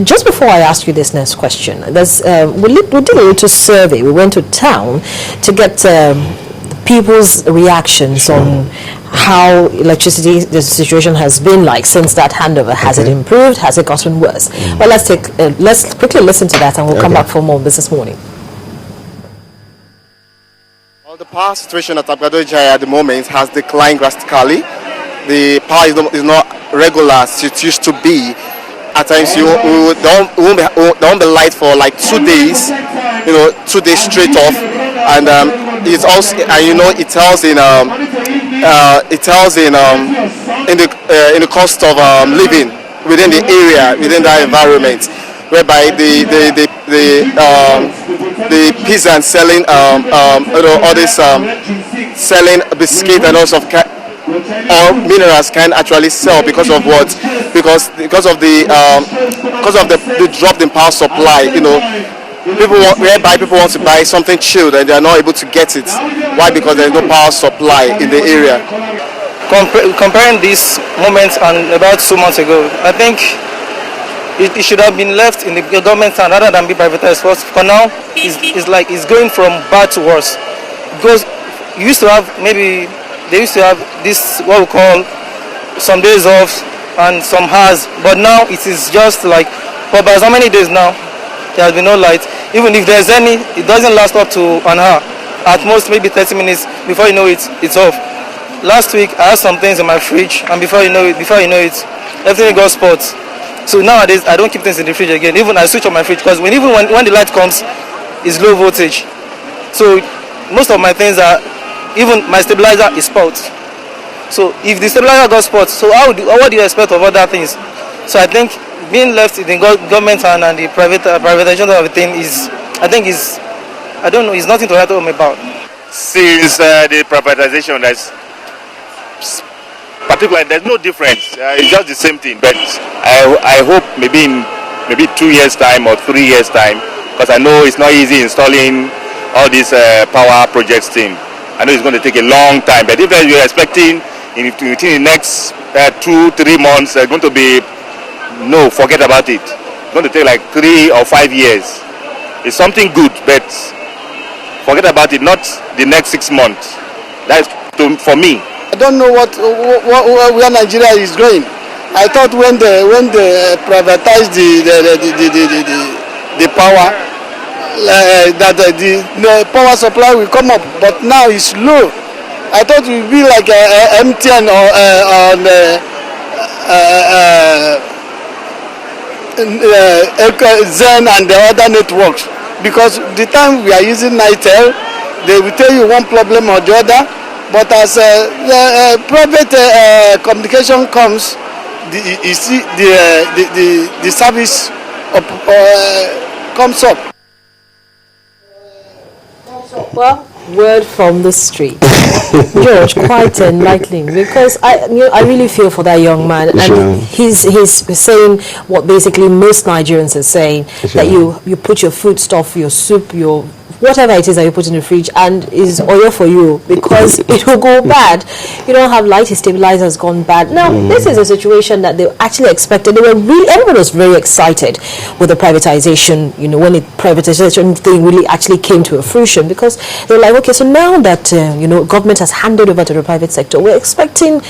Just before I ask you this next question, there's we did a little survey. We went to town to get people's reactions on how electricity, the situation has been like since that handover. Has it improved? Has it gotten worse? Well, let's quickly listen to that, and we'll come back for more Business Morning. Well, the power situation at Jaya at the moment has declined drastically. The power is not regular as it used to be. At times there won't be light for like 2 days, 2 days straight off, and it's also, and it tells in the cost of living within the area, within that environment, whereby the peasants selling all this selling biscuit and also or minerals can actually sell because of what? Because of the drop in power supply. People want to buy something chilled and they are not able to get it. Why? Because there is no power supply in the area. Comparing this moment and about 2 months ago, I think it should have been left in the government's hand rather than be privatized. For now, it's going from bad to worse. Because you used to have they used to have this, what we call, some days off and some hours, but now it is just like, for about how many days now, there has been no light. Even if there's any, it doesn't last up to an hour. At most, maybe 30 minutes, before you know it, it's off. Last week, I had some things in my fridge, and before you know it, everything got spots. So nowadays, I don't keep things in the fridge again. Even I switch on my fridge, because when the light comes, it's low voltage. So most of my things are, even my stabilizer is spots. So if the stabilizer got spots, so what do you expect of other things? So I think being left in the government hand and the privatization of everything is nothing to write home about. Since the privatization, there's no difference. It's just the same thing. But I hope maybe 2 years time or 3 years time, because I know it's not easy installing all these power projects thing. I know it's going to take a long time, but if you're expecting within the next 2-3 months, going to be, no, forget about it. It's going to take like 3 or 5 years. It's something good, but forget about it, not the next 6 months. That's for me. I don't know where Nigeria is going. I thought when they privatized the power, that the power supply will come up, but now it's low. I thought it would be like MTN or Zen and the other networks, because the time we are using Nitel, they will tell you one problem or the other, but as the private communication comes, the service comes up. Well, word from the street. George, quite enlightening, because I really feel for that young man, and he's saying what basically most Nigerians are saying, that you put your food stuff, your soup, your whatever it is that you put in the fridge, and is oil for you, because it will go bad. You don't have light, his stabilizer has gone bad. Now, this is a situation that they actually expected. Everyone was very excited with the privatization, when the privatization thing really actually came to a fruition, because they're like, okay, so now that, government has handed over to the private sector, we're expecting,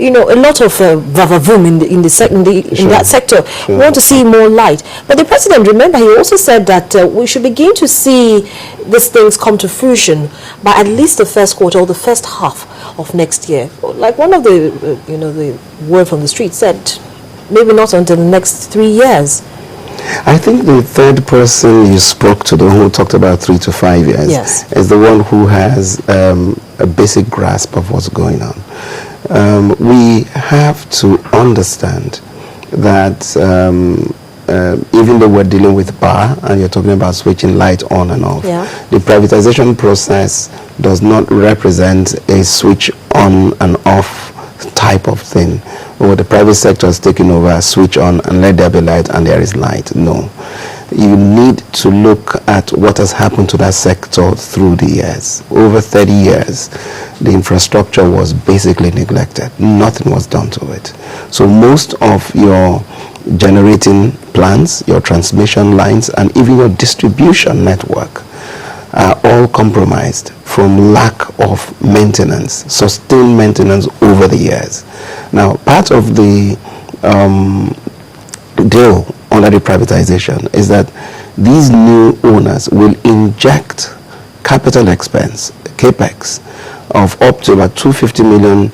a lot of vavavoom in that sector. We want to see more light. But the president, remember, he also said that we should begin to see these things come to fruition by at least the first quarter or the first half of next year. Like one of the, the word from the street said, maybe not until the next 3 years. I think the third person you spoke to, the one who talked about 3 to 5 years, is the one who has a basic grasp of what's going on. We have to understand that even though we're dealing with power and you're talking about switching light on and off, the privatization process does not represent a switch on and off type of thing, or the private sector is taking over, switch on and let there be light and there is light. No. You need to look at what has happened to that sector through the years. Over 30 years, the infrastructure was basically neglected. Nothing was done to it. So most of your generating plants, your transmission lines, and even your distribution network are all compromised from lack of maintenance, sustained maintenance over the years. Now, part of the deal under the privatization is that these new owners will inject capital expense, capex, of up to about $250 million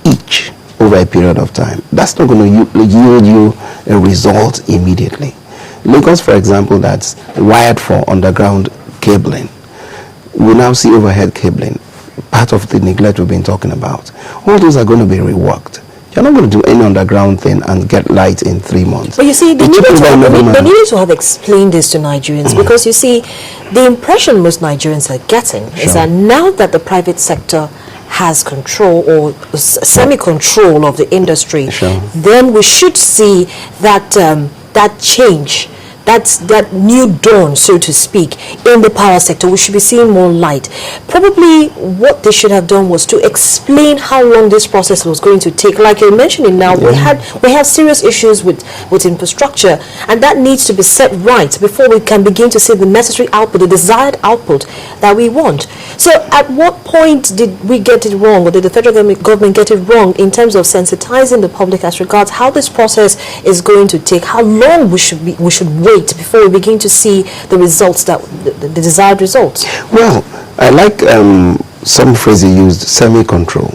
each over a period of time. That's not going to yield you a result immediately. Lagos, for example, that's wired for underground cabling. We now see overhead cabling, part of the neglect we've been talking about. All those are going to be reworked. You're not going to do any underground thing and get light in 3 months. But you see, they needed to have explained this to Nigerians, because you see, the impression most Nigerians are getting is that now that the private sector has control or semi-control of the industry, then we should see that that change, that new dawn, so to speak, in the power sector. We should be seeing more light. Probably what they should have done was to explain how long this process was going to take. Like you're mentioning now, we have serious issues with infrastructure, and that needs to be set right before we can begin to see the necessary output, the desired output that we want. So at what point did we get it wrong, or did the federal government get it wrong in terms of sensitizing the public as regards how this process is going to take, how long we should wait before we begin to see the results, that the desired results? Well, I like some phrase you used, semi-control.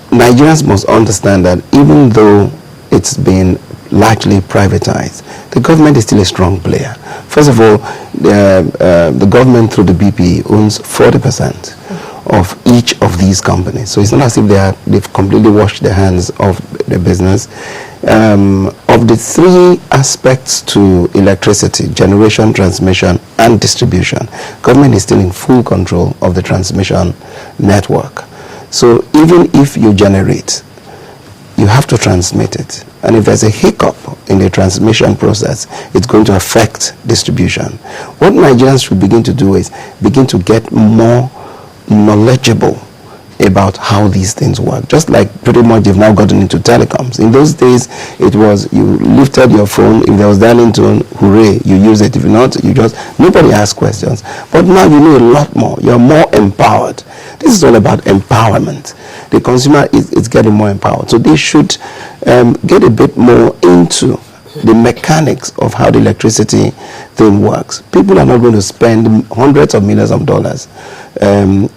Nigerians must understand that even though it's been largely privatized, the government is still a strong player. First of all, the government through the BP owns 40% of each of these companies. So it's not as if they've completely washed their hands of the business. Of the three aspects to electricity, generation, transmission, and distribution, government is still in full control of the transmission network. So even if you generate, you have to transmit it. And if there's a hiccup in the transmission process, it's going to affect distribution. What Nigerians should begin to do is begin to get more knowledgeable about how these things work. Just like pretty much they've now gotten into telecoms. In those days, it was you lifted your phone, if there was dialing tone, hooray, you use it. If not, you just, nobody asks questions. But now you know a lot more. You're more empowered. This is all about empowerment. The consumer is getting more empowered. So they should get a bit more into the mechanics of how the electricity thing works. People are not going to spend hundreds of millions of dollars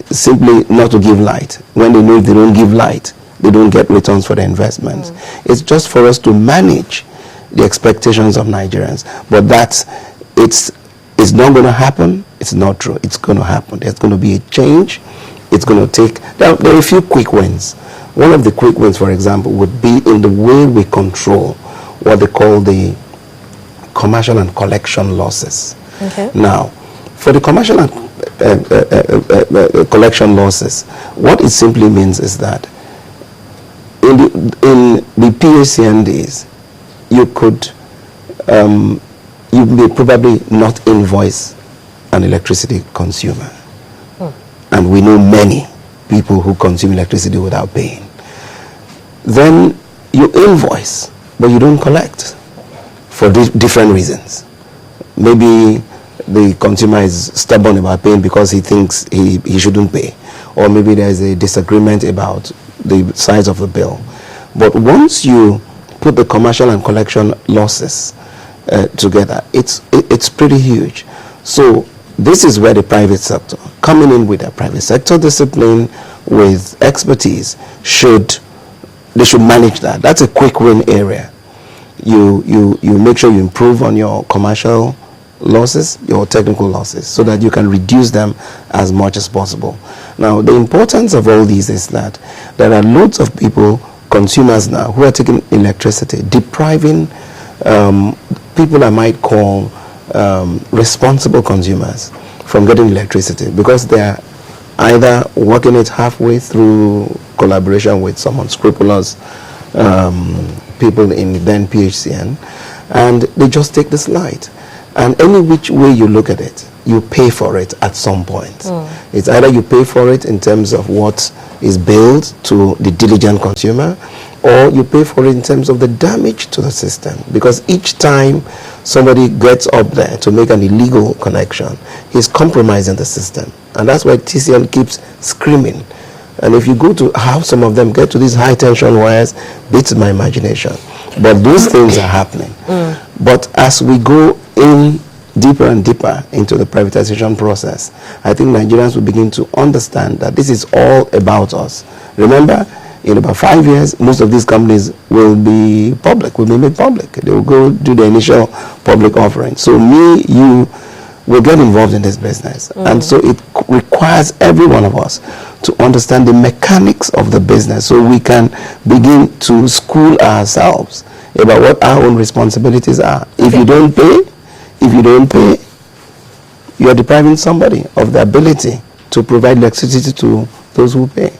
simply not to give light, when they know if they don't give light, they don't get returns for the investments. It's just for us to manage the expectations of Nigerians. But it's not going to happen. It's not true. It's going to happen. There's going to be a change. It's going to take, there are a few quick wins. One of the quick wins, for example, would be in the way we control what they call the commercial and collection losses. Okay. Now, for the commercial and collection losses, what it simply means is that in the PHCN days, you may probably not invoice an electricity consumer. And we know many people who consume electricity without paying. Then you invoice, but you don't collect for different reasons. Maybe the consumer is stubborn about paying because he thinks he shouldn't pay, or maybe there's a disagreement about the size of the bill. But once you put the commercial and collection losses together, it's pretty huge. So this is where the private sector, coming in with a private sector discipline, with expertise, they should manage that. That's a quick win area. You make sure you improve on your commercial losses, your technical losses, so that you can reduce them as much as possible. Now, the importance of all these is that there are loads of people, consumers now, who are taking electricity, depriving people I might call responsible consumers from getting electricity, because they are either working it halfway through collaboration with some unscrupulous people in then PHCN, and they just take the slide. And any which way you look at it, you pay for it at some point. It's either you pay for it in terms of what is billed to the diligent consumer, or you pay for it in terms of the damage to the system. Because each time somebody gets up there to make an illegal connection, he's compromising the system. And that's why TCN keeps screaming. And if you go to how some of them get to these high tension wires, beats my imagination. But those things are happening. But as we go in deeper and deeper into the privatization process, I think Nigerians will begin to understand that this is all about us. Remember, in about 5 years, most of these companies will be public, will be made public. They will go do the initial public offering. So me, you, will get involved in this business. And so it requires every one of us to understand the mechanics of the business so we can begin to school ourselves about what our own responsibilities are. If you don't pay, you are depriving somebody of the ability to provide electricity to those who pay.